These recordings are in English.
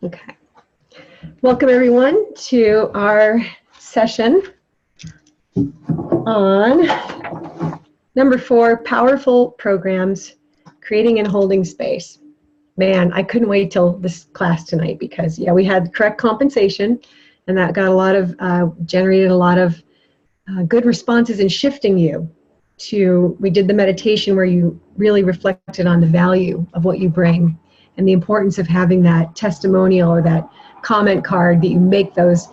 Okay. Welcome everyone to our session on number 4, powerful programs, creating and holding space. Man, I couldn't wait till this class tonight because we had correct compensation and that got a lot of, generated a lot of good responses in shifting you to, we did the meditation where you really reflected on the value of what you bring and the importance of having that testimonial or that comment card that you make those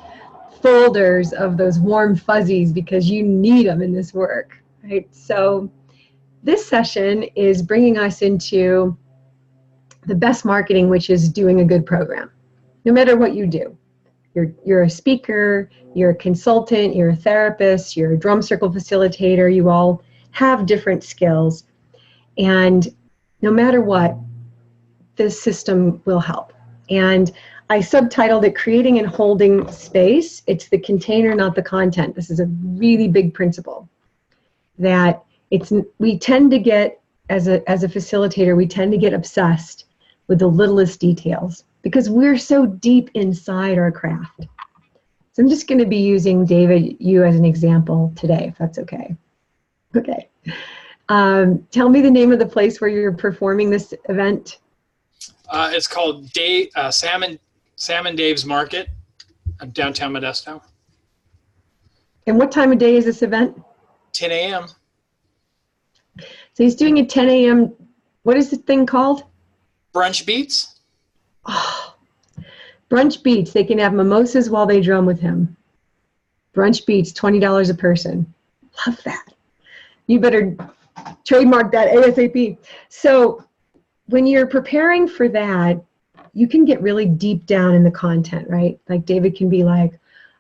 folders of those warm fuzzies because you need them in this work, right? So this session is bringing us into the best marketing, which is doing a good program, no matter what you do. You're a speaker, you're a consultant, you're a therapist, you're a drum circle facilitator, you all have different skills. And no matter what, this system will help. And I subtitled it Creating and Holding Space. It's the container, not the content. This is a really big principle that we tend to get, as a facilitator, we tend to get obsessed with the littlest details because we're so deep inside our craft. So I'm just going to be using, David, you as an example today, if that's okay. Okay. Tell me the name of the place where you're performing this event. It's called Sam and Dave's Market, downtown Modesto. And what time of day is this event? 10 a.m. So he's doing a 10 a.m. What is the thing called? Brunch Beats. Oh, Brunch Beats. They can have mimosas while they drum with him. Brunch Beats, $20 a person. Love that. You better trademark that ASAP. So when you're preparing for that, you can get really deep down in the content, right? Like David can be like,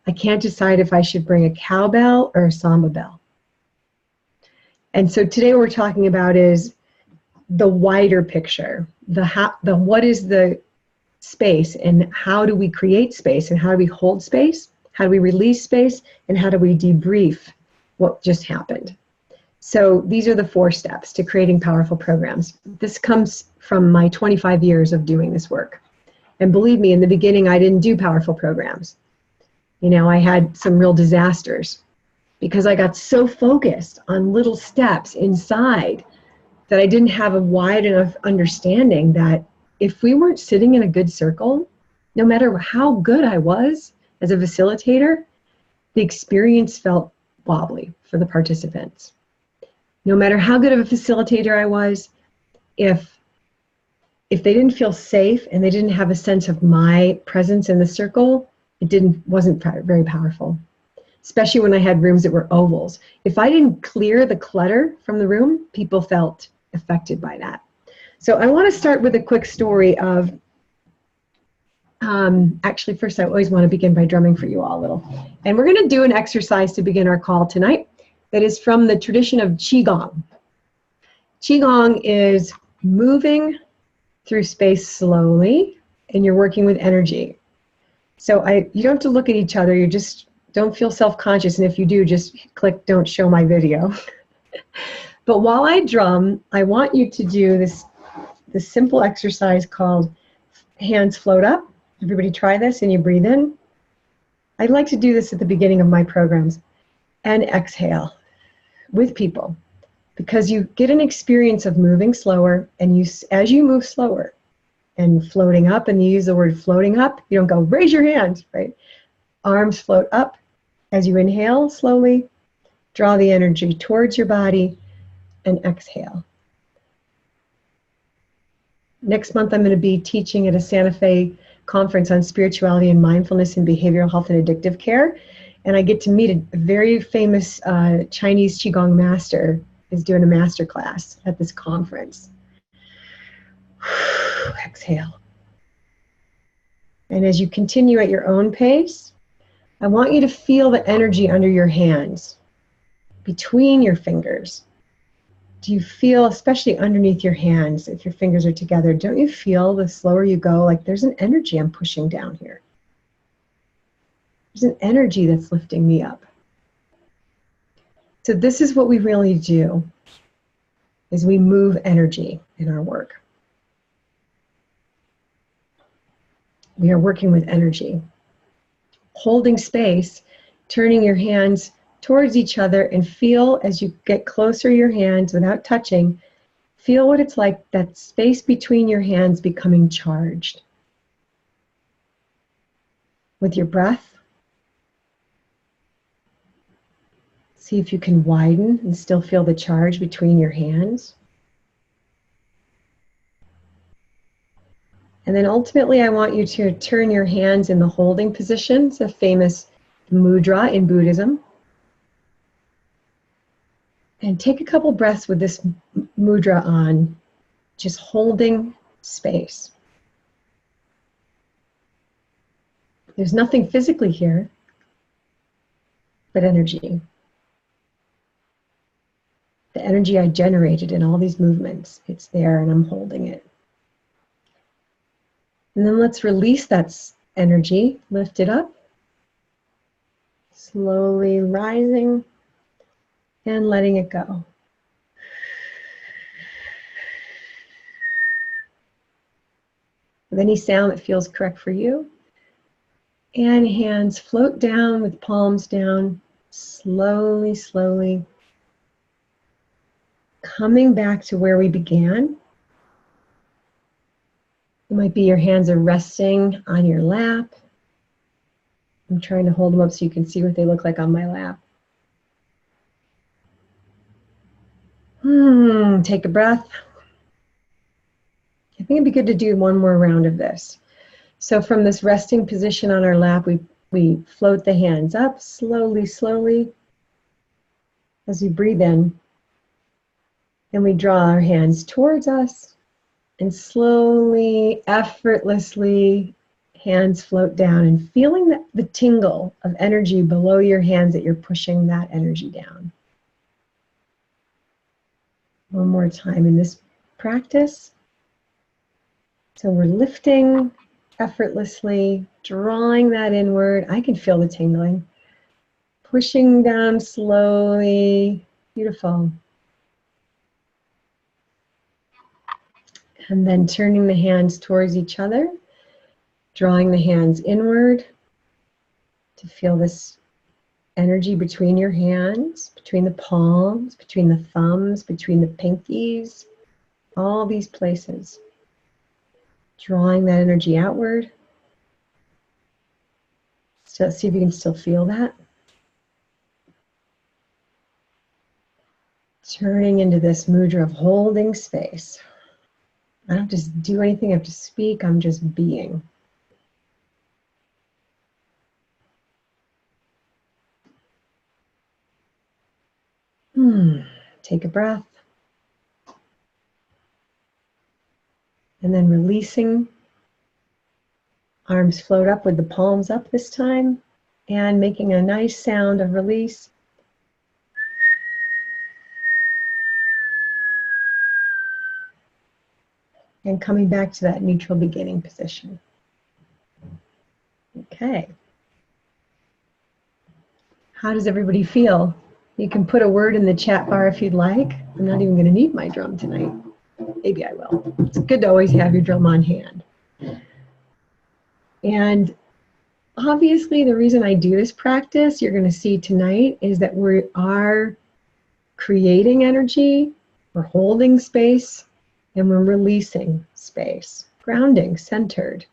I can't decide if I should bring a cowbell or a samba bell. And so today what we're talking about is the wider picture, the what is the space and how do we create space and how do we hold space, how do we release space, and how do we debrief what just happened. So these are the 4 steps to creating powerful programs. This comes from my 25 years of doing this work. And believe me, in the beginning, I didn't do powerful programs. You know, I had some real disasters because I got so focused on little steps inside that I didn't have a wide enough understanding that if we weren't sitting in a good circle, no matter how good I was as a facilitator, the experience felt wobbly for the participants. No matter how good of a facilitator I was, if they didn't feel safe and they didn't have a sense of my presence in the circle, it wasn't very powerful. Especially when I had rooms that were ovals. If I didn't clear the clutter from the room, people felt affected by that. So I want to start with a quick story of, actually first I always want to begin by drumming for you all a little. And we're going to do an exercise to begin our call tonight that is from the tradition of Qigong. Qigong is moving through space slowly and you're working with energy. So you don't have to look at each other, you just don't feel self-conscious, and if you do, just click don't show my video. But while I drum, I want you to do this simple exercise called hands float up. Everybody try this and you breathe in. I like to do this at the beginning of my programs. And exhale with people because you get an experience of moving slower, and as you move slower and floating up, and you use the word floating up, you don't go raise your hand, right? Arms float up as you inhale slowly, draw the energy towards your body, and exhale. Next month, I'm going to be teaching at a Santa Fe conference on spirituality and mindfulness and behavioral health and addictive care. And I get to meet a very famous Chinese Qigong master is doing a master class at this conference. Exhale. And as you continue at your own pace, I want you to feel the energy under your hands, between your fingers. Do you feel, especially underneath your hands, if your fingers are together, don't you feel the slower you go, like there's an energy I'm pushing down here? There's an energy that's lifting me up. So this is what we really do, is we move energy in our work. We are working with energy. Holding space, turning your hands towards each other, and feel as you get closer your hands without touching, feel what it's like, that space between your hands becoming charged. With your breath, see if you can widen and still feel the charge between your hands. And then ultimately, I want you to turn your hands in the holding position. It's a famous mudra in Buddhism. And take a couple breaths with this mudra on, just holding space. There's nothing physically here, but energy. The energy I generated in all these movements, it's there and I'm holding it. And then let's release that energy, lift it up, slowly rising and letting it go. With any sound that feels correct for you. And hands float down with palms down, slowly, slowly. Coming back to where we began. It might be your hands are resting on your lap. I'm trying to hold them up so you can see what they look like on my lap. Take a breath. I think it'd be good to do one more round of this. So from this resting position on our lap, we float the hands up slowly, slowly as we breathe in. And we draw our hands towards us and slowly, effortlessly, hands float down and feeling the tingle of energy below your hands that you're pushing that energy down. One more time in this practice. So we're lifting effortlessly, drawing that inward. I can feel the tingling. Pushing down slowly. Beautiful. And then turning the hands towards each other, drawing the hands inward to feel this energy between your hands, between the palms, between the thumbs, between the pinkies, all these places. Drawing that energy outward. So see if you can still feel that. Turning into this mudra of holding space. I don't have to do anything, I have to speak, I'm just being. Take a breath. And then releasing. Arms float up with the palms up this time. And making a nice sound of release. And coming back to that neutral beginning position. Okay. How does everybody feel? You can put a word in the chat bar if you'd like. I'm not even going to need my drum tonight. Maybe I will. It's good to always have your drum on hand. And obviously the reason I do this practice, you're going to see tonight, is that we are creating energy, we're holding space, and we're releasing space. Grounding, centered.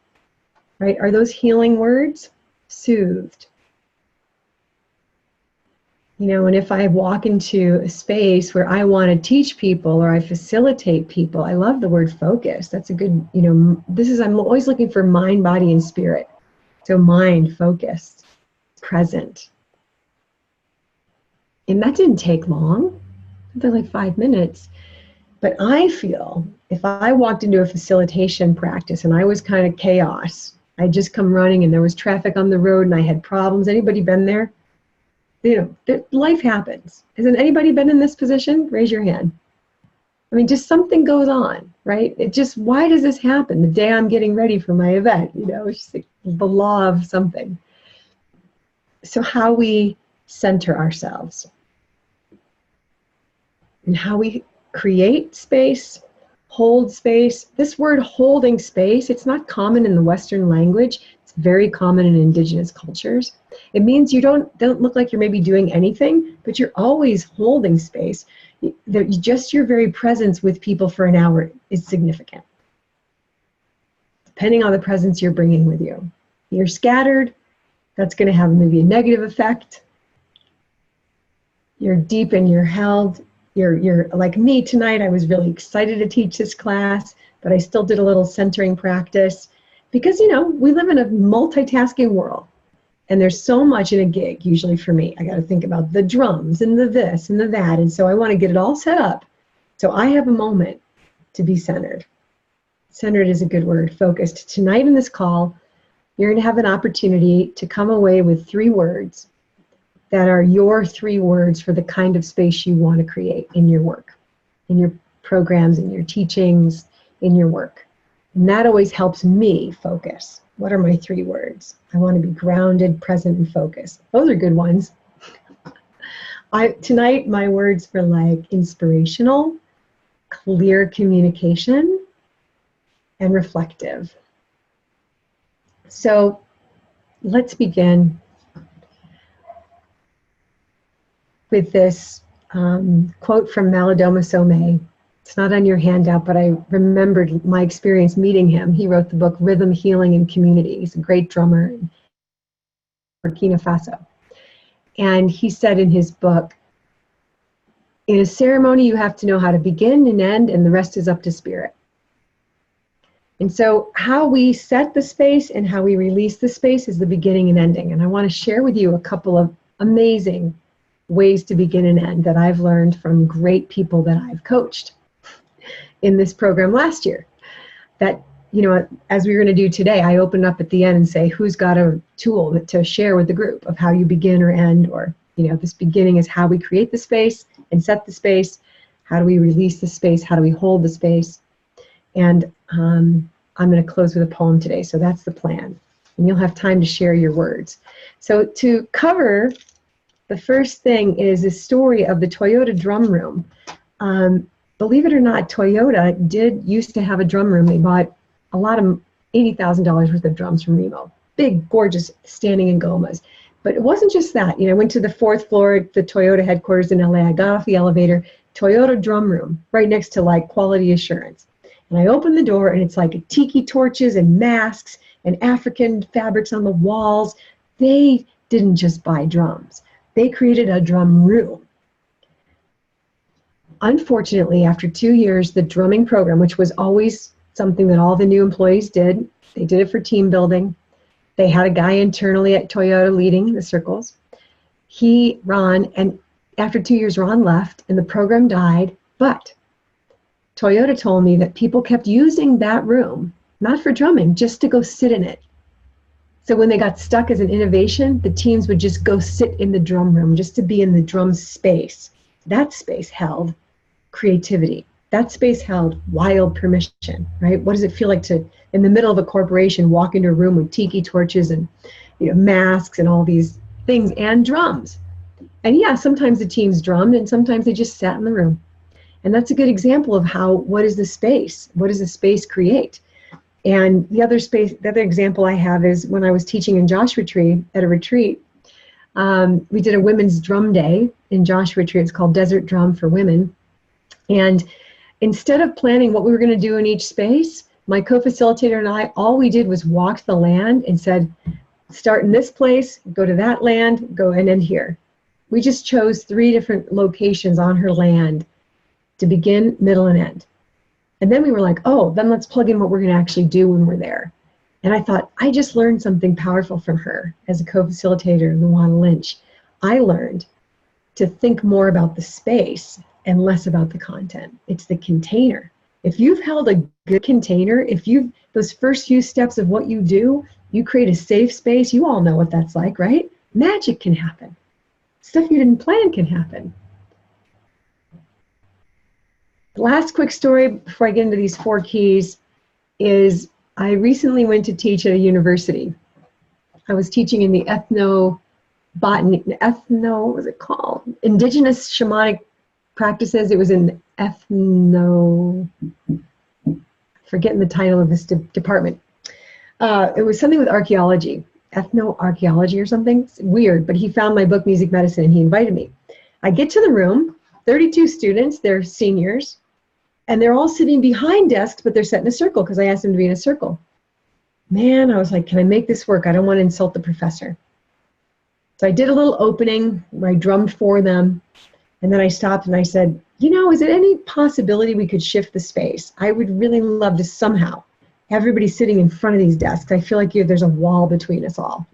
Right? Are those healing words? Soothed. You know, and if I walk into a space where I want to teach people or I facilitate people, I love the word focus. That's a good, you know, I'm always looking for mind, body, and spirit. So mind, focused, present. And that didn't take long. It took like 5 minutes. But I feel if I walked into a facilitation practice and I was kind of chaos, I'd just come running and there was traffic on the road and I had problems. Anybody been there? You know, life happens. Hasn't anybody been in this position? Raise your hand. I mean, just something goes on, right? It just, why does this happen? The day I'm getting ready for my event, you know, it's just like the law of something. So how we center ourselves and how we create space, hold space. This word holding space, it's not common in the Western language. It's very common in indigenous cultures. It means you don't look like you're maybe doing anything, but you're always holding space. Just your very presence with people for an hour is significant, depending on the presence you're bringing with you. You're scattered, that's going to have maybe a negative effect. You're deep and you're held. You're like me tonight. I was really excited to teach this class, but I still did a little centering practice because, you know, we live in a multitasking world and there's so much in a gig, usually for me. I got to think about the drums and the this and the that. And so I want to get it all set up so I have a moment to be centered. Centered is a good word, focused. Tonight in this call, you're going to have an opportunity to come away with 3 words that are your 3 words for the kind of space you want to create in your work, in your programs, in your teachings, in your work. And that always helps me focus. What are my 3 words? I want to be grounded, present, and focused. Those are good ones. Tonight, my words were like inspirational, clear communication, and reflective. So let's begin with this quote from Malidoma Somé. It's not on your handout, but I remembered my experience meeting him. He wrote the book Rhythm, Healing, and Community. He's a great drummer in Burkina Faso. And he said in his book, in a ceremony, you have to know how to begin and end, and the rest is up to spirit. And so how we set the space and how we release the space is the beginning and ending. And I want to share with you a couple of amazing ways to begin and end that I've learned from great people that I've coached in this program last year. That, you know, as we were going to do today, I open up at the end and say, who's got a tool to share with the group of how you begin or end, or, you know, this beginning is how we create the space and set the space. How do we release the space? How do we hold the space? And I'm going to close with a poem today. So that's the plan. And you'll have time to share your words. So to cover, the first thing is a story of the Toyota drum room. Believe it or not, Toyota used to have a drum room. They bought a lot of $80,000 worth of drums from Remo. Big, gorgeous, standing in Gomas. But it wasn't just that. You know, I went to the 4th floor at the Toyota headquarters in LA. I got off the elevator, Toyota drum room, right next to like quality assurance. And I opened the door and it's like tiki torches and masks and African fabrics on the walls. They didn't just buy drums. They created a drum room. Unfortunately, after 2 years, the drumming program, which was always something that all the new employees did, they did it for team building. They had a guy internally at Toyota leading the circles. Ron, and after 2 years, Ron left and the program died, but Toyota told me that people kept using that room, not for drumming, just to go sit in it. So when they got stuck as an innovation, the teams would just go sit in the drum room, just to be in the drum space. That space held creativity. That space held wild permission, right? What does it feel like to, in the middle of a corporation, walk into a room with tiki torches and, you know, masks and all these things and drums? And yeah, sometimes the teams drummed and sometimes they just sat in the room. And that's a good example of how, what is the space? What does the space create? And the other example I have is when I was teaching in Joshua Tree at a retreat. We did a women's drum day in Joshua Tree. It's called Desert Drum for Women. And instead of planning what we were going to do in each space, my co-facilitator and I, all we did was walk the land and said, start in this place, go to that land, go and end here. We just chose 3 different locations on her land to begin, middle, and end. And then we were like, oh, then let's plug in what we're going to actually do when we're there. And I thought, I just learned something powerful from her as a co-facilitator, Luana Lynch. I learned to think more about the space and less about the content. It's the container. If you've held a good container, those first few steps of what you do, you create a safe space. You all know what that's like, right? Magic can happen. Stuff you didn't plan can happen. The last quick story before I get into these 4 keys is I recently went to teach at a university. I was teaching in the what was it called? Indigenous shamanic practices. It was in forgetting the title of this department. It was something with archaeology, ethno-archaeology or something. It's weird, but he found my book, Music Medicine, and he invited me. I get to the room, 32 students, they're seniors, and they're all sitting behind desks, but they're set in a circle because I asked them to be in a circle. Man, I was like, can I make this work? I don't want to insult the professor. So I did a little opening where I drummed for them, and then I stopped and I said, you know, is there any possibility we could shift the space? I would really love to somehow have everybody sitting in front of these desks. I feel like there's a wall between us all.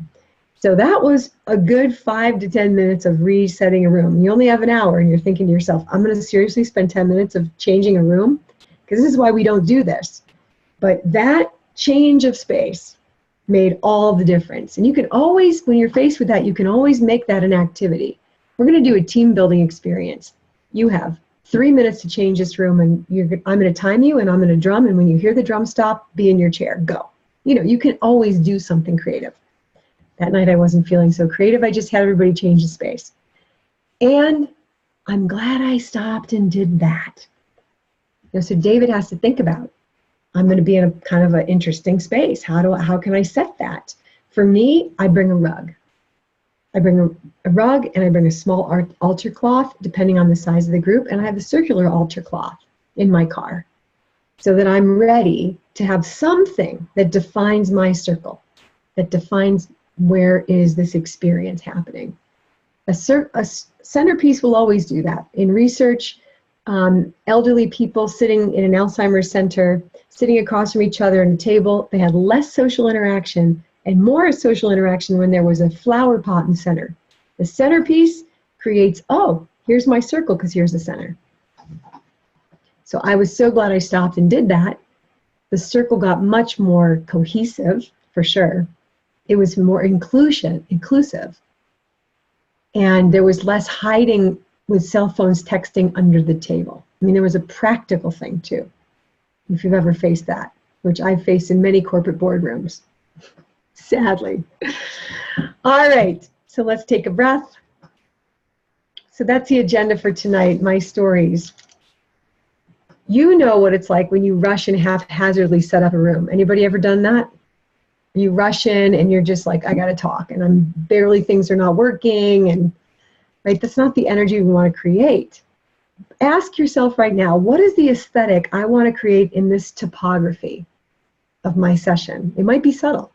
So that was a good 5 to 10 minutes of resetting a room. You only have an hour and you're thinking to yourself, I'm going to seriously spend 10 minutes of changing a room? Because this is why we don't do this. But that change of space made all the difference. And you can always, when you're faced with that, you can always make that an activity. We're going to do a team building experience. You have 3 minutes to change this room, and I'm going to time you, and I'm going to drum, and when you hear the drum stop, be in your chair, go. You know, you can always do something creative. That night I wasn't feeling so creative. I just had everybody change the space. And I'm glad I stopped and did that. You know, so David has to think about, I'm going to be in a kind of an interesting space. How can I set that? For me, I bring a rug. I bring a rug and I bring a small altar cloth, depending on the size of the group, and I have a circular altar cloth in my car so that I'm ready to have something that defines my circle, that defines where is this experience happening. A centerpiece will always do that. In research, elderly people sitting in an Alzheimer's center, sitting across from each other at a table, they had less social interaction and more social interaction when there was a flower pot in the center. The centerpiece creates, oh, here's my circle because here's the center. So I was so glad I stopped and did that. The circle got much more cohesive, for sure. It was more inclusive. And there was less hiding with cell phones texting under the table. I mean, there was a practical thing too, if you've ever faced that, which I've faced in many corporate boardrooms. Sadly. All right, so let's take a breath. So that's the agenda for tonight, my stories. You know what it's like when you rush and haphazardly set up a room. Anybody ever done that? You rush in and you're just like, I gotta talk, and things are not working, and right, that's not the energy we want to create. Ask yourself right now, what is the aesthetic I want to create in this topography of my session? It might be subtle.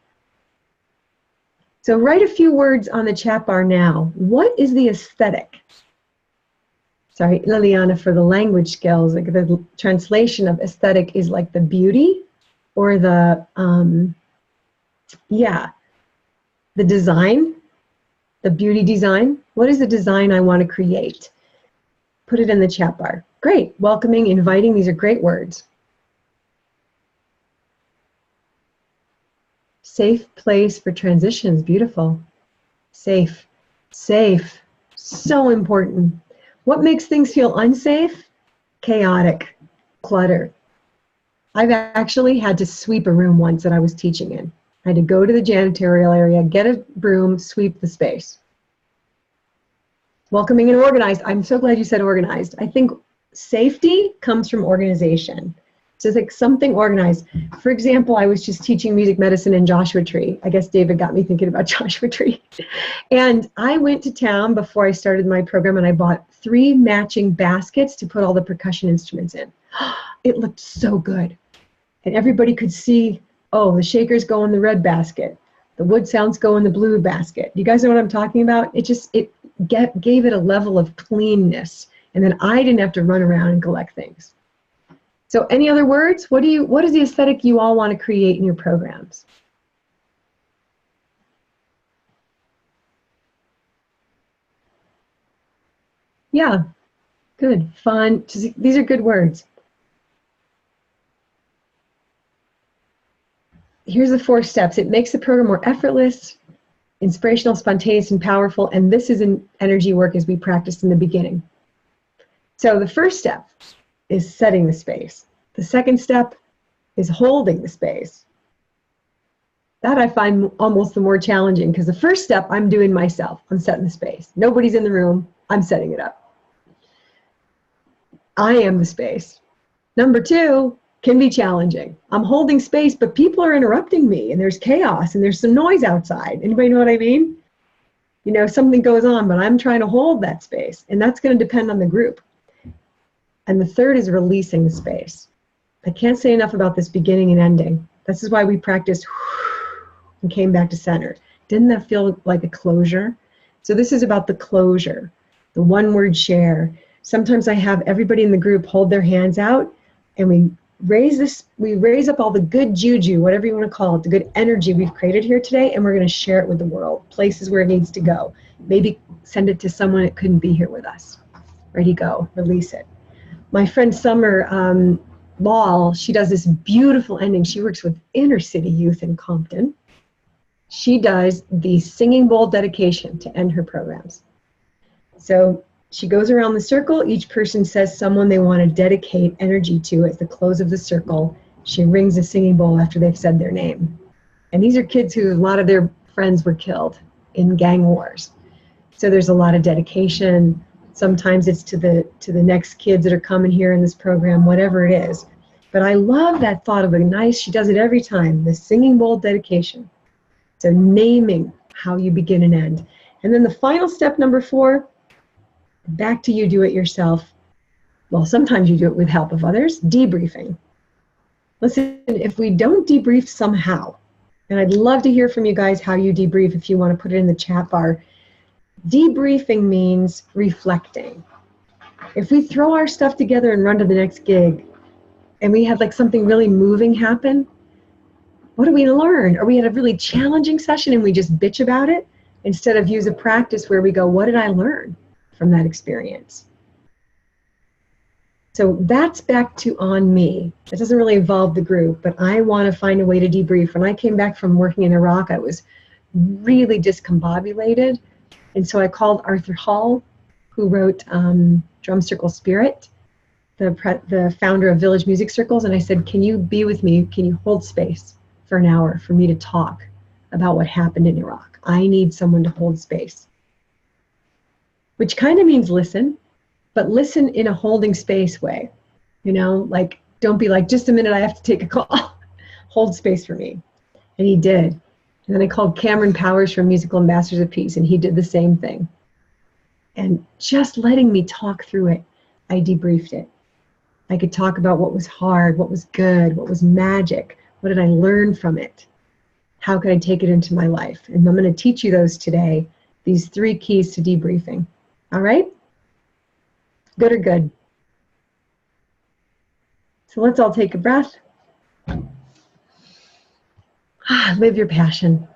So write a few words on the chat bar now. What is the aesthetic? Sorry, Liliana, for the language skills, like the translation of aesthetic is like the beauty or the, the design, the beauty design. What is the design I want to create? Put it in the chat bar. Great, welcoming, inviting, these are great words. Safe place for transitions, beautiful. Safe, safe, so important. What makes things feel unsafe? Chaotic, clutter. I've actually had to sweep a room once that I was teaching in. I had to go to the janitorial area, get a broom, sweep the space. Welcoming and organized. I'm so glad you said organized. I think safety comes from organization. So it's like something organized. For example, I was just teaching music medicine in Joshua Tree. I guess David got me thinking about Joshua Tree. And I went to town before I started my program and I bought 3 matching baskets to put all the percussion instruments in. It looked so good. And everybody could see, oh, the shakers go in the red basket. The wood sounds go in the blue basket. You guys know what I'm talking about? It gave it a level of cleanness. And then I didn't have to run around and collect things. So any other words? What is the aesthetic you all want to create in your programs? Yeah, good, fun. These are good words. Here's the 4 steps. It makes the program more effortless, inspirational, spontaneous, and powerful. And this is an energy work as we practiced in the beginning. So the first step is setting the space. The second step is holding the space. That I find almost the more challenging because the first step I'm doing myself. I'm setting the space. Nobody's in the room. I'm setting it up. I am the space. Number 2 can be challenging. I'm holding space, but people are interrupting me and there's chaos and there's some noise outside. Anybody know what I mean? You know, something goes on, but I'm trying to hold that space, and that's going to depend on the group. And the third is releasing the space. I can't say enough about this beginning and ending. This is why we practiced and came back to center. Didn't that feel like a closure? So this is about the closure, the one-word share. Sometimes I have everybody in the group hold their hands out, and we raise up all the good juju, whatever you want to call it, the good energy we've created here today, and we're going to share it with the world, places where it needs to go. Maybe send it to someone that couldn't be here with us. Ready, go, release it. My friend Summer Law, she does this beautiful ending. She works with inner city youth in Compton. She does the singing bowl dedication to end her programs. So she goes around the circle. Each person says someone they want to dedicate energy to at the close of the circle. She rings a singing bowl after they've said their name. And these are kids who, a lot of their friends were killed in gang wars. So there's a lot of dedication. Sometimes it's to the next kids that are coming here in this program, whatever it is. But I love that thought of a nice, she does it every time, the singing bowl dedication. So naming how you begin and end. And then the final step, number 4, back to you do it yourself. Well, sometimes you do it with help of others, debriefing. Listen, if we don't debrief somehow, and I'd love to hear from you guys how you debrief if you want to put it in the chat bar. Debriefing means reflecting. If we throw our stuff together and run to the next gig, and we had like something really moving happen, what do we learn? Or we had a really challenging session and we just bitch about it, instead of use a practice where we go, what did I learn from that experience? So that's back to on me. It doesn't really involve the group, but I want to find a way to debrief. When I came back from working in Iraq, I was really discombobulated. And so I called Arthur Hall, who wrote Drum Circle Spirit, the founder of Village Music Circles, and I said, can you be with me? Can you hold space for an hour for me to talk about what happened in Iraq? I need someone to hold space. Which kind of means listen, but listen in a holding space way. You know, like, don't be like, just a minute, I have to take a call. Hold space for me. And he did. And then I called Cameron Powers from Musical Ambassadors of Peace, and he did the same thing. And just letting me talk through it, I debriefed it. I could talk about what was hard, what was good, what was magic, what did I learn from it? How could I take it into my life? And I'm going to teach you those today, these 3 keys to debriefing. All right? Good or good? So let's all take a breath. Live your passion.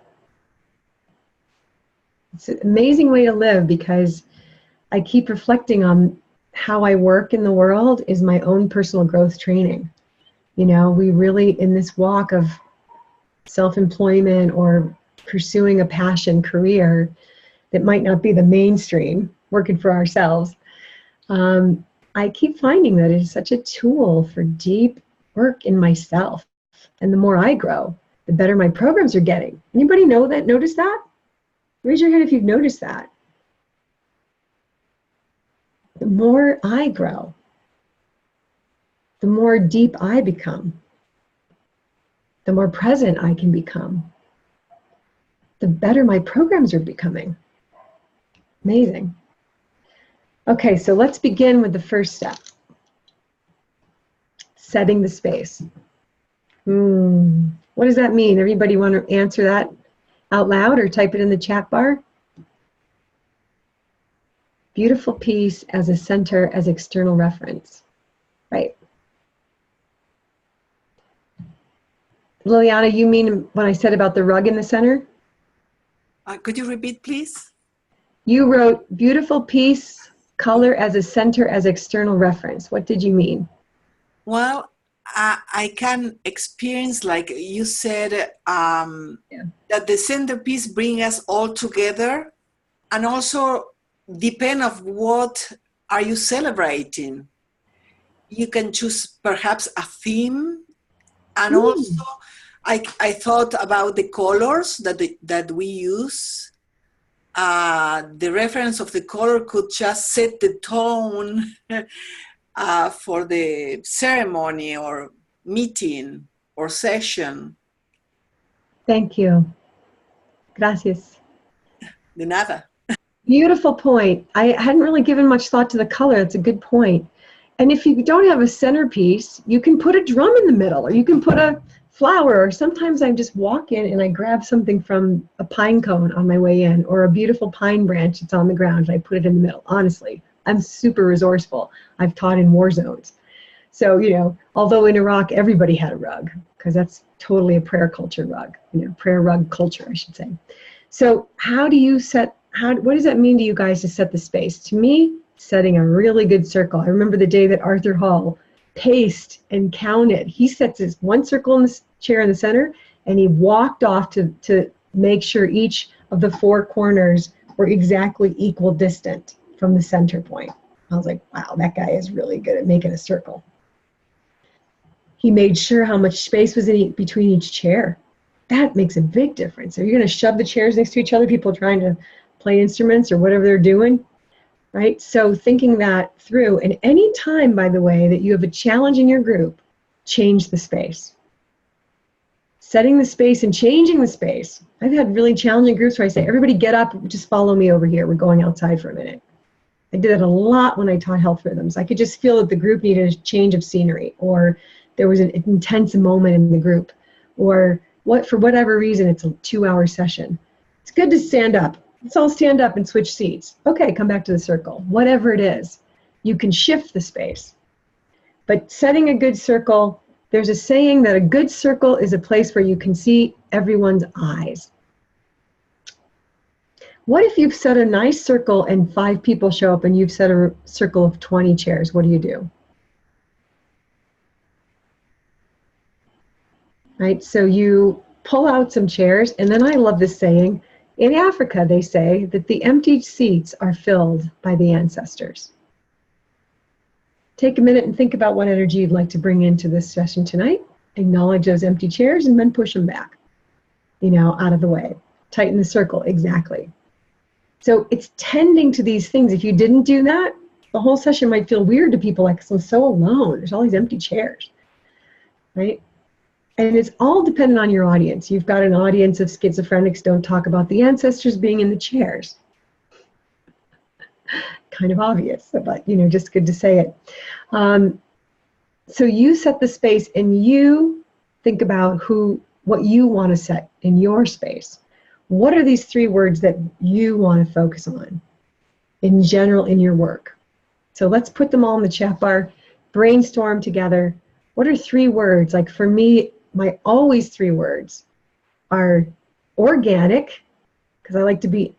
It's an amazing way to live, because I keep reflecting on how I work in the world is my own personal growth training. You know, we really, in this walk of self-employment or pursuing a passion career that might not be the mainstream, working for ourselves, I keep finding that it's such a tool for deep work in myself. And the more I grow, the better my programs are getting. Anybody know that? Notice that? Raise your hand if you've noticed that. The more I grow, the more deep I become, the more present I can become, the better my programs are becoming. Amazing. Okay, so let's begin with the first step. Setting the space. What does that mean? Everybody want to answer that out loud or type it in the chat bar? Beautiful piece as a center, as external reference. Right. Liliana, you mean when I said about the rug in the center? Could you repeat, please? You wrote beautiful piece, color as a center, as external reference. What did you mean? Well, I can experience, like you said, that the centerpiece bring us all together, and also depend of what are you celebrating. You can choose perhaps a theme, and also I thought about the colors that we use. The reference of the color could just set the tone for the ceremony, or meeting or session. Thank you. Gracias. De nada. Beautiful point. I hadn't really given much thought to the color. That's a good point. And if you don't have a centerpiece, you can put a drum in the middle, or you can put a flower, or sometimes I just walk in and I grab something from a pine cone on my way in, or a beautiful pine branch that's on the ground, and I put it in the middle. Honestly, I'm super resourceful. I've taught in war zones. So, you know, although in Iraq everybody had a rug, because that's totally a prayer culture rug, you know, prayer rug culture, I should say. So how do you set, what does that mean to you guys to set the space? To me, setting a really good circle. I remember the day that Arthur Hall paced and counted. He sets his one circle in the chair in the center, and he walked off to make sure each of the four corners were exactly equal distant from the center point. I was like, wow, that guy is really good at making a circle. He made sure how much space was in between each chair. That makes a big difference. Are you going to shove the chairs next to each other, people trying to play instruments or whatever they're doing? Right? So thinking that through, and any time, by the way, that you have a challenge in your group, change the space. Setting the space and changing the space. I've had really challenging groups where I say, everybody get up, just follow me over here. We're going outside for a minute. I did that a lot when I taught health rhythms. I could just feel that the group needed a change of scenery, or there was an intense moment in the group, or for whatever reason, it's a 2-hour session. It's good to stand up. Let's all stand up and switch seats. Okay, come back to the circle. Whatever it is, you can shift the space. But setting a good circle, there's a saying that a good circle is a place where you can see everyone's eyes. What if you've set a nice circle and 5 people show up and you've set a circle of 20 chairs? What do? Right, so you pull out some chairs, and then I love this saying. In Africa, they say that the empty seats are filled by the ancestors. Take a minute and think about what energy you'd like to bring into this session tonight. Acknowledge those empty chairs and then push them back, you know, out of the way. Tighten the circle, exactly. So it's tending to these things. If you didn't do that, the whole session might feel weird to people, like, I'm so alone. There's all these empty chairs, right? And it's all dependent on your audience. You've got an audience of schizophrenics, don't talk about the ancestors being in the chairs. Kind of obvious, but, you know, just good to say it. So you set the space, and you think about what you want to set in your space. What are these 3 words that you want to focus on in general in your work? So let's put them all in the chat bar, brainstorm together. What are 3 words? Like for me, my always 3 words are organic, because I like to be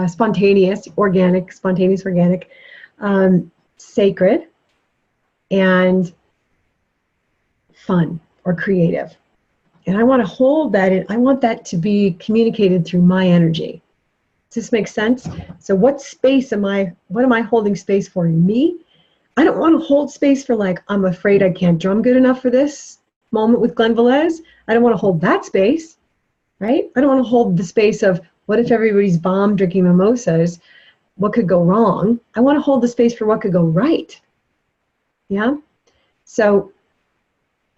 spontaneous, organic, spontaneous, organic, sacred, and fun or creative. And I want to hold that in. I want that to be communicated through my energy. Does this make sense? So what am I holding space for in me? I don't want to hold space for, like, I'm afraid I can't drum good enough for this moment with Glenn Velez. I don't want to hold that space, right? I don't want to hold the space of, what if everybody's bomb drinking mimosas? What could go wrong? I want to hold the space for what could go right. Yeah? So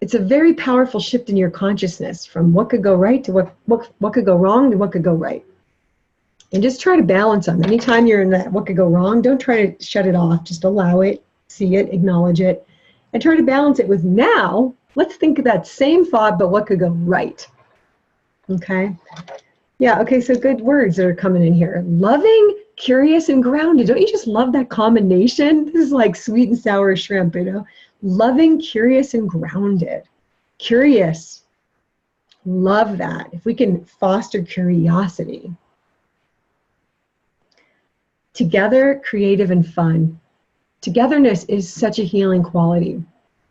it's a very powerful shift in your consciousness from what could go right to what could go wrong to what could go right. And just try to balance them. Anytime you're in that what could go wrong, don't try to shut it off. Just allow it, see it, acknowledge it, and try to balance it with, now, let's think of that same thought, but what could go right. Okay? Yeah, okay, so good words that are coming in here. Loving, curious, and grounded. Don't you just love that combination? This is like sweet and sour shrimp, you know? Loving, curious, and grounded. Curious. Love that. If we can foster curiosity. Together, creative, and fun. Togetherness is such a healing quality.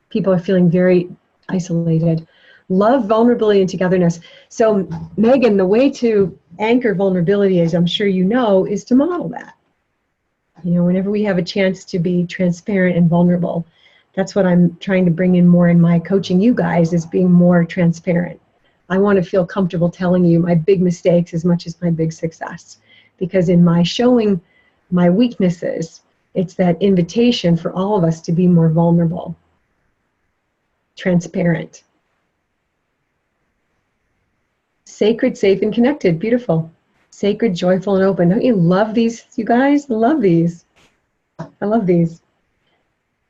People are feeling very isolated. Love, vulnerability, and togetherness. So, Megan, the way to anchor vulnerability, as I'm sure you know, is to model that. You know, whenever we have a chance to be transparent and vulnerable, that's what I'm trying to bring in more in my coaching you guys, is being more transparent. I want to feel comfortable telling you my big mistakes as much as my big success. Because in my showing my weaknesses, it's that invitation for all of us to be more vulnerable. transparent. Sacred, safe, and connected. Beautiful. Sacred, joyful, and open. Don't you love these, you guys? I love these. I love these.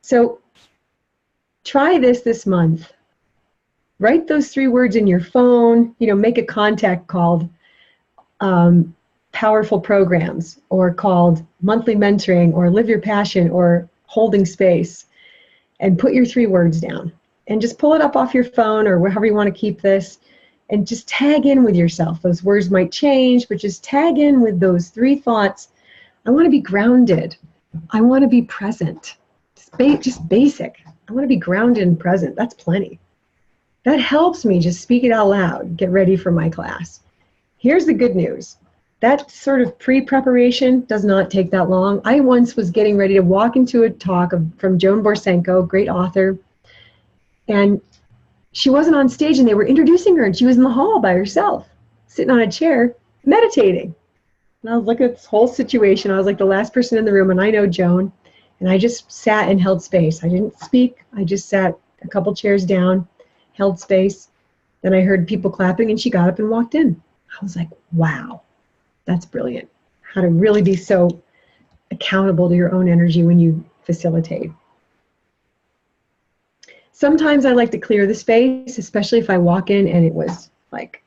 So try this month. Write those 3 words in your phone. You know, make a contact called Powerful Programs, or called Monthly Mentoring, or Live Your Passion, or Holding Space, and put your 3 words down. And just pull it up off your phone, or wherever you want to keep this, and just tag in with yourself. Those words might change, but just tag in with those 3 thoughts. I want to be grounded. I want to be present. Just basic. I want to be grounded and present. That's plenty. That helps me just speak it out loud, get ready for my class. Here's the good news. That sort of pre-preparation does not take that long. I once was getting ready to walk into a talk from Joan Borsenko, great author, and she wasn't on stage, and they were introducing her, and she was in the hall by herself, sitting on a chair, meditating. And I was looking at this whole situation. I was like the last person in the room, and I know Joan, and I just sat and held space. I didn't speak. I just sat a couple chairs down, held space. Then I heard people clapping, and she got up and walked in. I was like, wow, that's brilliant. How to really be so accountable to your own energy when you facilitate. Sometimes I like to clear the space, especially if I walk in and it was like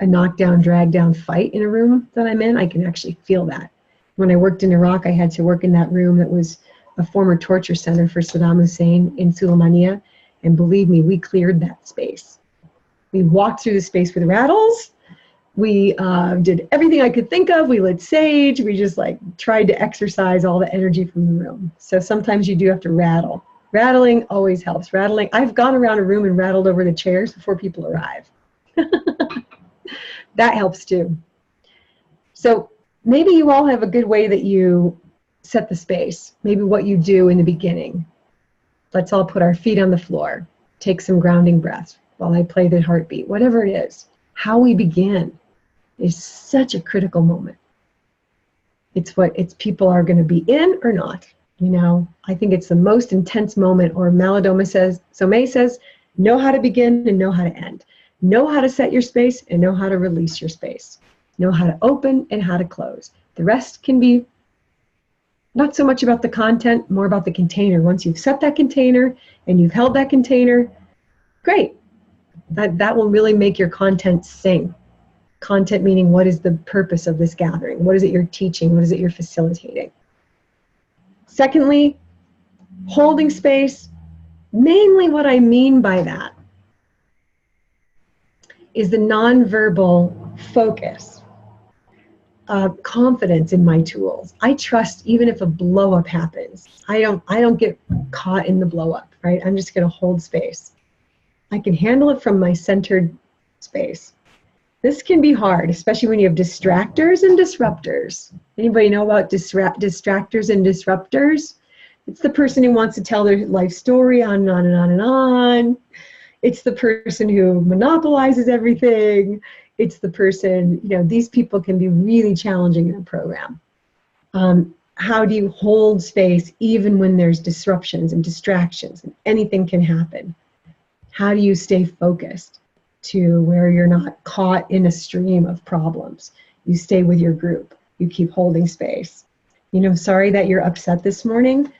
a knockdown, drag down fight in a room that I'm in. I can actually feel that. When I worked in Iraq, I had to work in that room that was a former torture center for Saddam Hussein in Sulaymaniyah. And believe me, we cleared that space. We walked through the space with rattles. We did everything I could think of. We lit sage. We just like tried to exercise all the energy from the room. So sometimes you do have to rattle. Rattling always helps. Rattling. I've gone around a room and rattled over the chairs before people arrive. That helps too. So maybe you all have a good way that you set the space. Maybe what you do in the beginning. Let's all put our feet on the floor. Take some grounding breaths while I play the heartbeat. Whatever it is. How we begin is such a critical moment. It's people are going to be in or not. You know, I think it's the most intense moment, or Malidoma Somé says, know how to begin and know how to end. Know how to set your space and know how to release your space. Know how to open and how to close. The rest can be not so much about the content, more about the container. Once you've set that container and you've held that container, great. That will really make your content sing. Content meaning, what is the purpose of this gathering? What is it you're teaching? What is it you're facilitating? Secondly, holding space. Mainly what I mean by that is the nonverbal focus, confidence in my tools. I trust even if a blow up happens. I don't get caught in the blow up, right? I'm just going to hold space. I can handle it from my centered space. This can be hard, especially when you have distractors and disruptors. Anybody know about distractors and disruptors? It's the person who wants to tell their life story on and on and on and on. It's the person who monopolizes everything. It's the person, you know, these people can be really challenging in a program. How do you hold space even when there's disruptions and distractions and anything can happen? How do you stay focused to where you're not caught in a stream of problems? You stay with your group. You keep holding space. You know, sorry that you're upset this morning.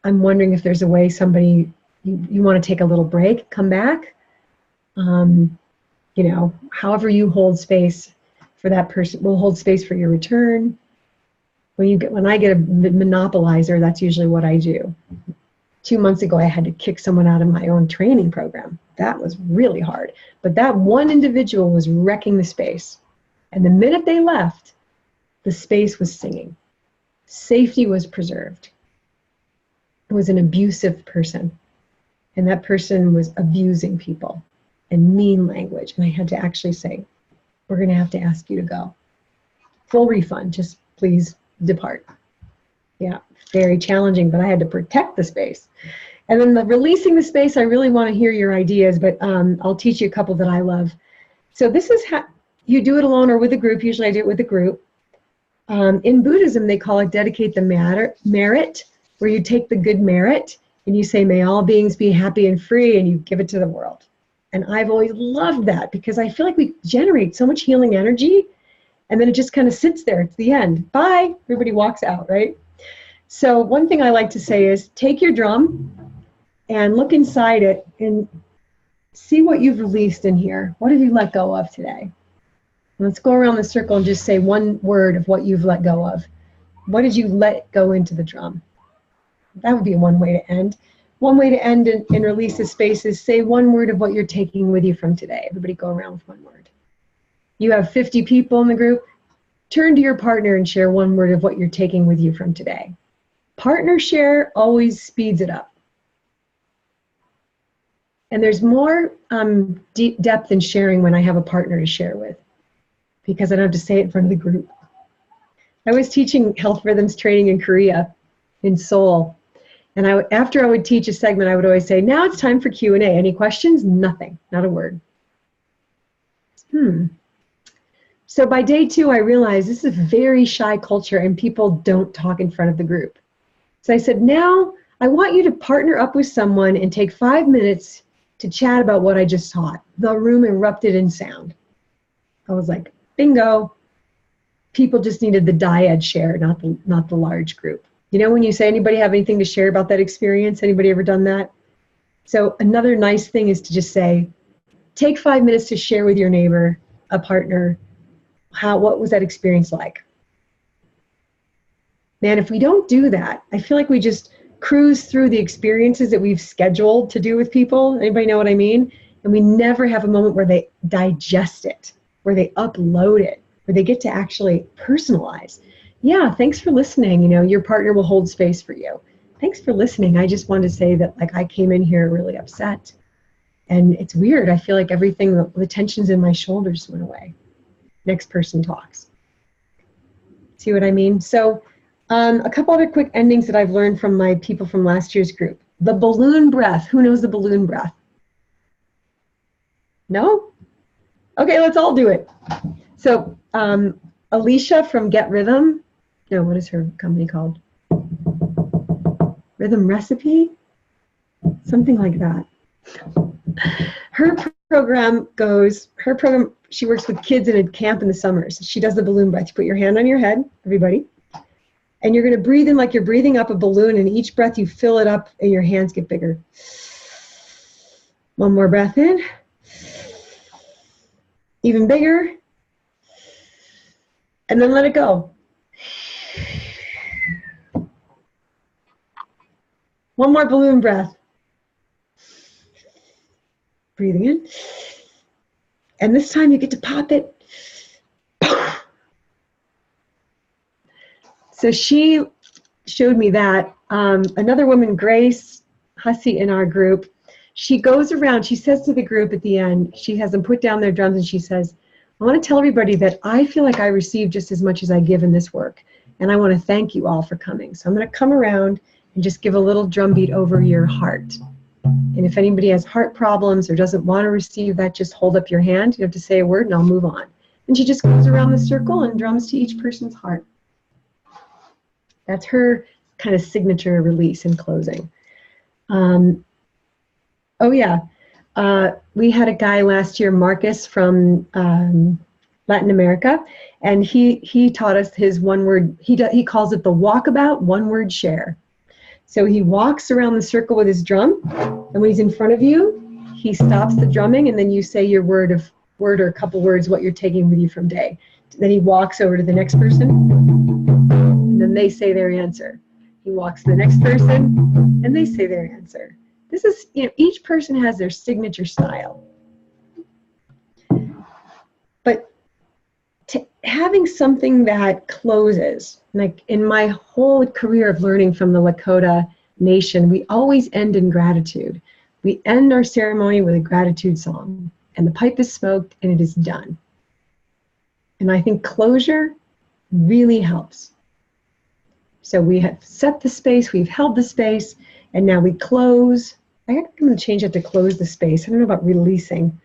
I'm wondering if there's a way somebody, you want to take a little break, come back. You know, however you hold space for that person, we'll hold space for your return. When I get a monopolizer, that's usually what I do. 2 months ago, I had to kick someone out of my own training program. That was really hard. But that one individual was wrecking the space. And the minute they left, the space was singing. Safety was preserved. It was an abusive person. And that person was abusing people and mean language. And I had to actually say, we're going to have to ask you to go. Full refund, just please depart. Yeah, very challenging, but I had to protect the space. And then releasing the space, I really want to hear your ideas, but I'll teach you a couple that I love. So this is how you do it alone or with a group. Usually I do it with a group. In Buddhism, they call it dedicate the merit, where you take the good merit And you say, may all beings be happy and free, and you give it to the world. And I've always loved that because I feel like we generate so much healing energy, and then it just kind of sits there. It's the end. Bye. Everybody walks out, right? So one thing I like to say is take your drum and look inside it and see what you've released in here. What have you let go of today? Let's go around the circle and just say one word of what you've let go of. What did you let go into the drum? That would be one way to end. One way to end and release the space is say one word of what you're taking with you from today. Everybody go around with one word. You have 50 people in the group. Turn to your partner and share one word of what you're taking with you from today. Partner share always speeds it up. And there's more deep depth in sharing when I have a partner to share with, because I don't have to say it in front of the group. I was teaching health rhythms training in Korea, in Seoul. And after I would teach a segment, I would always say, now it's time for Q&A. Any questions? Nothing, not a word. So by day 2, I realized this is a very shy culture and people don't talk in front of the group. So I said, now I want you to partner up with someone and take 5 minutes to chat about what I just taught. The room erupted in sound. I was like, bingo. People just needed the dyad share, not the large group. You know, when you say, anybody have anything to share about that experience? Anybody ever done that? So another nice thing is to just say, take 5 minutes to share with your neighbor, a partner, what was that experience like? Man, if we don't do that, I feel like we just cruise through the experiences that we've scheduled to do with people. Anybody know what I mean? And we never have a moment where they digest it, where they upload it, where they get to actually personalize. Yeah, thanks for listening. You know, your partner will hold space for you. Thanks for listening. I just wanted to say that, like, I came in here really upset. And it's weird. I feel like everything, the tensions in my shoulders went away. Next person talks. See what I mean? So a couple other quick endings that I've learned from my people from last year's group. The balloon breath. Who knows the balloon breath? No? Okay, let's all do it. So Alicia from Get Rhythm. No, what is her company called? Rhythm Recipe? Something like that. Her program, she works with kids in a camp in the summers. She does the balloon breath. You put your hand on your head, everybody, and you're going to breathe in like you're breathing up a balloon, and each breath you fill it up and your hands get bigger. One more breath in. Even bigger. And then let it go. One more balloon breath. Breathing in. And this time you get to pop it. So she showed me that. Another woman, Grace Hussey in our group, she goes around, she says to the group at the end, she has them put down their drums and she says, I want to tell everybody that I feel like I receive just as much as I give in this work. And I want to thank you all for coming. So I'm going to come around and just give a little drum beat over your heart. And if anybody has heart problems or doesn't want to receive that, just hold up your hand. You have to say a word and I'll move on. And she just goes around the circle and drums to each person's heart. That's her kind of signature release in closing. Oh yeah, we had a guy last year, Marcus from Latin America, and he taught us his one word, he calls it the walkabout one word share. So he walks around the circle with his drum, and when he's in front of you, he stops the drumming, and then you say your word or a couple words, what you're taking with you from day. Then he walks over to the next person, and then they say their answer. He walks to the next person, and they say their answer. This is, you know, each person has their signature style. But having something that closes, like in my whole career of learning from the Lakota Nation, we always end in gratitude. We end our ceremony with a gratitude song, and the pipe is smoked, and it is done. And I think closure really helps. So we have set the space, we've held the space, and now we close. I'm going to change it to close the space. I don't know about releasing.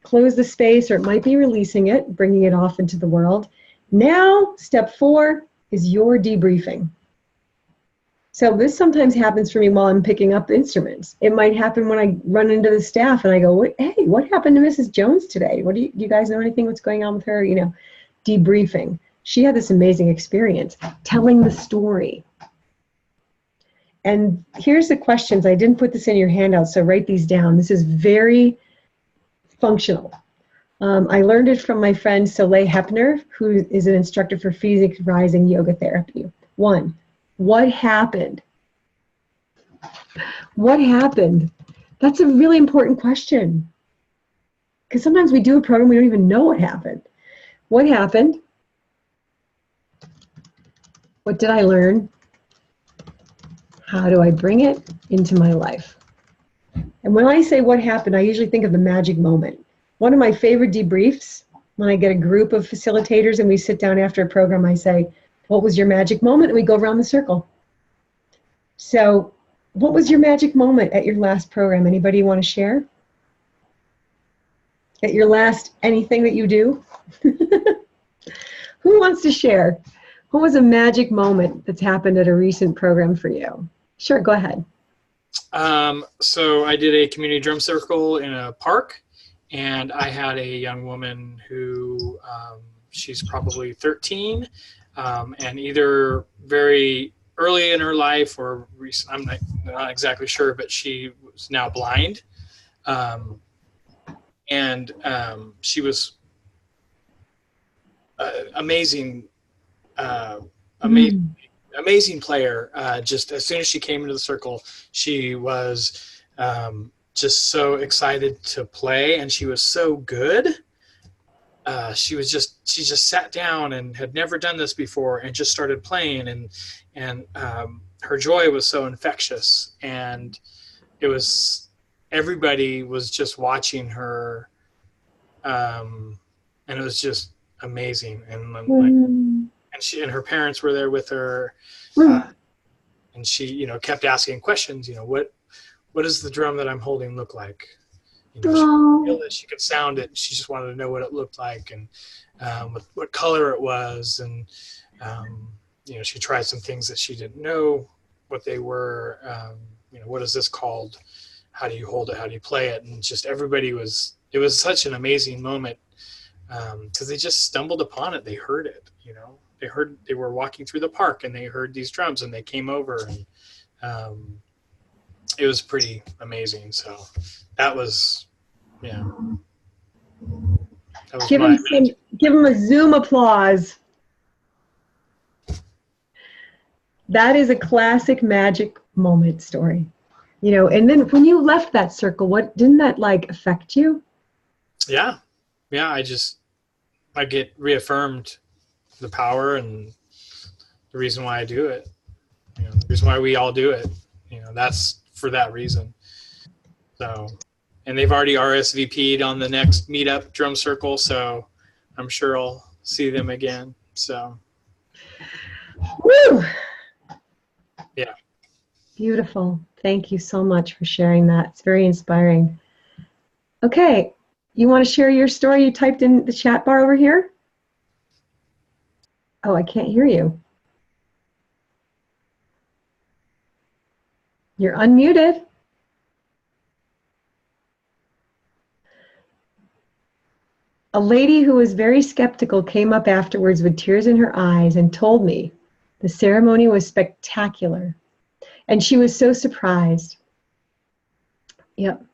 Close the space, or it might be releasing it, bringing it off into the world. Now, step 4 is your debriefing. So this sometimes happens for me while I'm picking up instruments. It might happen when I run into the staff and I go, hey, what happened to Mrs. Jones today? What do you guys know anything what's going on with her? You know, debriefing. She had this amazing experience telling the story. And here's the questions. I didn't put this in your handout, so write these down. This is very functional. I learned it from my friend Soleil Hepner, who is an instructor for Phoenix Rising Yoga Therapy. 1, what happened? What happened? That's a really important question. Because sometimes we do a program, we don't even know what happened. What happened? What did I learn? How do I bring it into my life? And when I say what happened, I usually think of the magic moment. One of my favorite debriefs, when I get a group of facilitators and we sit down after a program, I say, what was your magic moment? And we go around the circle. So what was your magic moment at your last program? Anybody want to share? At your last anything that you do? Who wants to share? What was a magic moment that's happened at a recent program for you? Sure, go ahead. So I did a community drum circle in a park, and I had a young woman who, she's probably 13, and either very early in her life or recent, I'm not exactly sure, but she was now blind. She was amazing player. Just as soon as she came into the circle, she was just so excited to play, and she was so good. She just sat down and had never done this before and just started playing, and her joy was so infectious, and everybody was just watching her, and it was just amazing. And she and her parents were there with her, and she, kept asking questions. What does the drum that I'm holding look like? She could feel it, she could sound it. She just wanted to know what it looked like, and what color it was, and she tried some things that she didn't know what they were. What is this called? How do you hold it? How do you play it? And just everybody was. It was such an amazing moment because they just stumbled upon it. They heard it. They were walking through the park and they heard these drums and they came over, and it was pretty amazing. So that was, yeah. That was Give him a Zoom applause. That is a classic magic moment story. And then when you left that circle, didn't that affect you? Yeah. I get reaffirmed the power and the reason why I do it. The reason why we all do it. That's for that reason. So, and they've already RSVP'd on the next meetup drum circle, so I'm sure I'll see them again. So, woo! Yeah. Beautiful. Thank you so much for sharing that. It's very inspiring. Okay, you want to share your story you typed in the chat bar over here? Oh, I can't hear you. You're unmuted. A lady who was very skeptical came up afterwards with tears in her eyes and told me the ceremony was spectacular. And she was so surprised. Yep.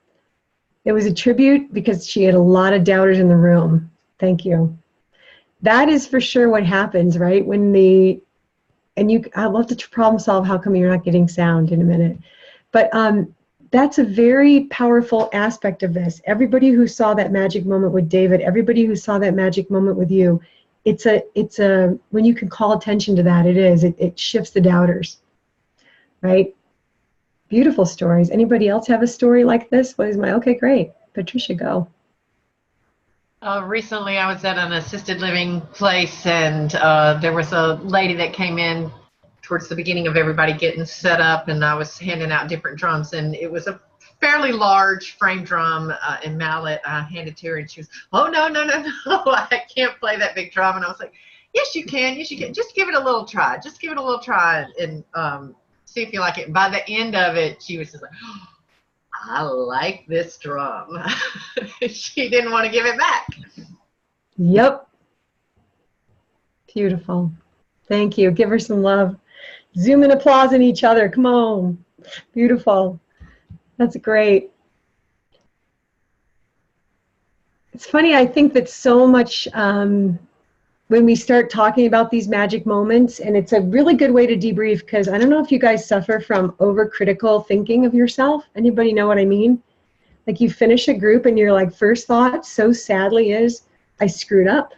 It was a tribute because she had a lot of doubters in the room. Thank you. That is for sure what happens, right? I'd love to problem solve how come you're not getting sound in a minute. But that's a very powerful aspect of this. Everybody who saw that magic moment with David, everybody who saw that magic moment with you, it's a when you can call attention to that, it shifts the doubters, right? Beautiful stories. Anybody else have a story like this? Okay, great. Patricia, go. Recently, I was at an assisted living place, and there was a lady that came in towards the beginning of everybody getting set up, and I was handing out different drums, and it was a fairly large frame drum and mallet. I handed to her, and she was, oh, no, I can't play that big drum. And I was like, yes, you can. Just give it a little try. And See if you like it. By the end of it, she was just like, oh, I like this drum. She didn't want to give it back. Yep. Beautiful. Thank you. Give her some love. Zoom and applause in each other. Come on. Beautiful. That's great. It's funny, I think that so much when we start talking about these magic moments, and it's a really good way to debrief, because I don't know if you guys suffer from overcritical thinking of yourself. Anybody know what I mean? Like you finish a group and your like first thought so sadly is, I screwed up,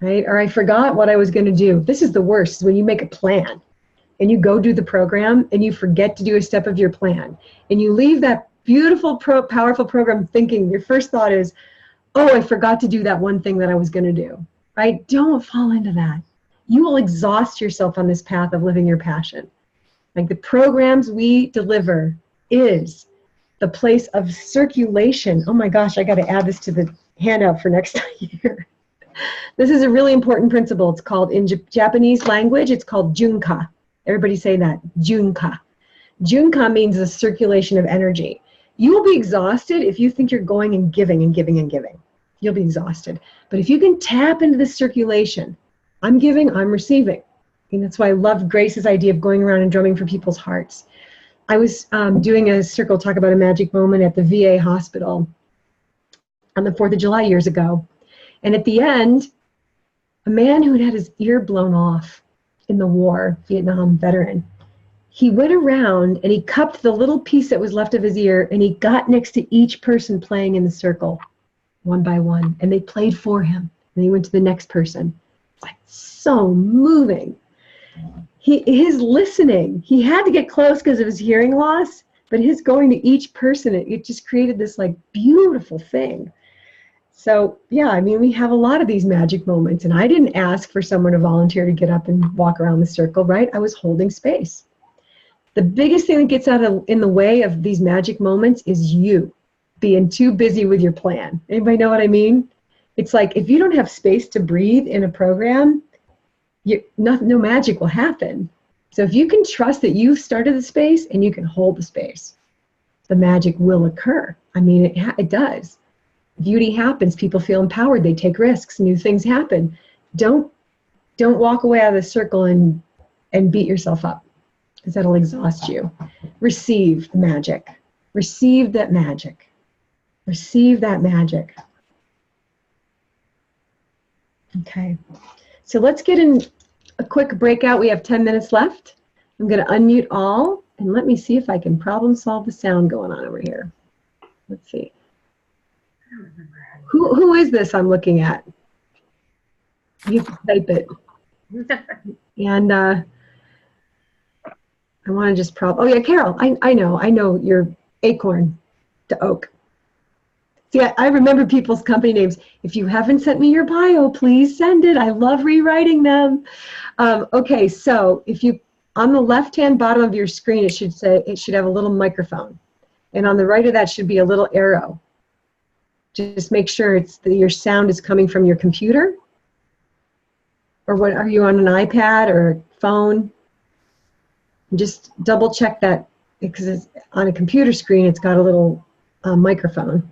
right? Or I forgot what I was going to do. This is the worst, is when you make a plan and you go do the program and you forget to do a step of your plan. And you leave that beautiful, powerful program thinking your first thought is, oh, I forgot to do that one thing that I was going to do. Right? Don't fall into that. You will exhaust yourself on this path of living your passion. Like the programs we deliver is the place of circulation. Oh my gosh, I got to add this to the handout for next year. This is a really important principle. It's called, in Japanese language, it's called junka. Everybody say that, junka. Junka means the circulation of energy. You will be exhausted if you think you're going and giving and giving and giving. You'll be exhausted. But if you can tap into this circulation, I'm giving, I'm receiving. And that's why I love Grace's idea of going around and drumming for people's hearts. I was doing a circle talk about a magic moment at the VA hospital on the 4th of July years ago. And at the end, a man who had had his ear blown off in the war, Vietnam veteran, he went around and he cupped the little piece that was left of his ear and he got next to each person playing in the circle, one by one, and they played for him. And he went to the next person. It's like so moving. His listening, he had to get close because of his hearing loss, but his going to each person, it just created this like beautiful thing. So yeah, I mean, we have a lot of these magic moments, and I didn't ask for someone to volunteer to get up and walk around the circle, right? I was holding space. The biggest thing that gets in the way of these magic moments is you being too busy with your plan. Anybody know what I mean? It's like if you don't have space to breathe in a program, no magic will happen. So if you can trust that you've started the space and you can hold the space, the magic will occur. I mean, it does. Beauty happens. People feel empowered. They take risks. New things happen. Don't walk away out of the circle and beat yourself up, because that'll exhaust you. Receive the magic. Receive that magic. Receive that magic. Okay. So let's get in a quick breakout. We have 10 minutes left. I'm going to unmute all, and let me see if I can problem solve the sound going on over here. Let's see. Who is this I'm looking at? You have to type it. And I want to just oh yeah, Carol, I know your Acorn to Oak. See, I remember people's company names. If you haven't sent me your bio, please send it. I love rewriting them. Okay, so if you, on the left-hand bottom of your screen, it should have a little microphone. And on the right of that should be a little arrow. Just make sure your sound is coming from your computer. Or what, are you on an iPad or phone? Just double check that, because on a computer screen, it's got a little microphone.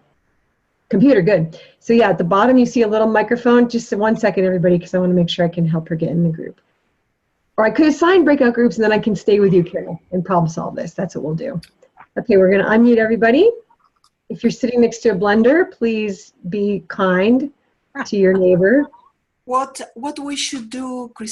Computer, good. So yeah, at the bottom you see a little microphone. Just 1 second, everybody, because I want to make sure I can help her get in the group. Or I could assign breakout groups, and then I can stay with you, Carol, and problem solve this. That's what we'll do. Okay, we're going to unmute everybody. If you're sitting next to a blender, please be kind to your neighbor. What we should do, Christine?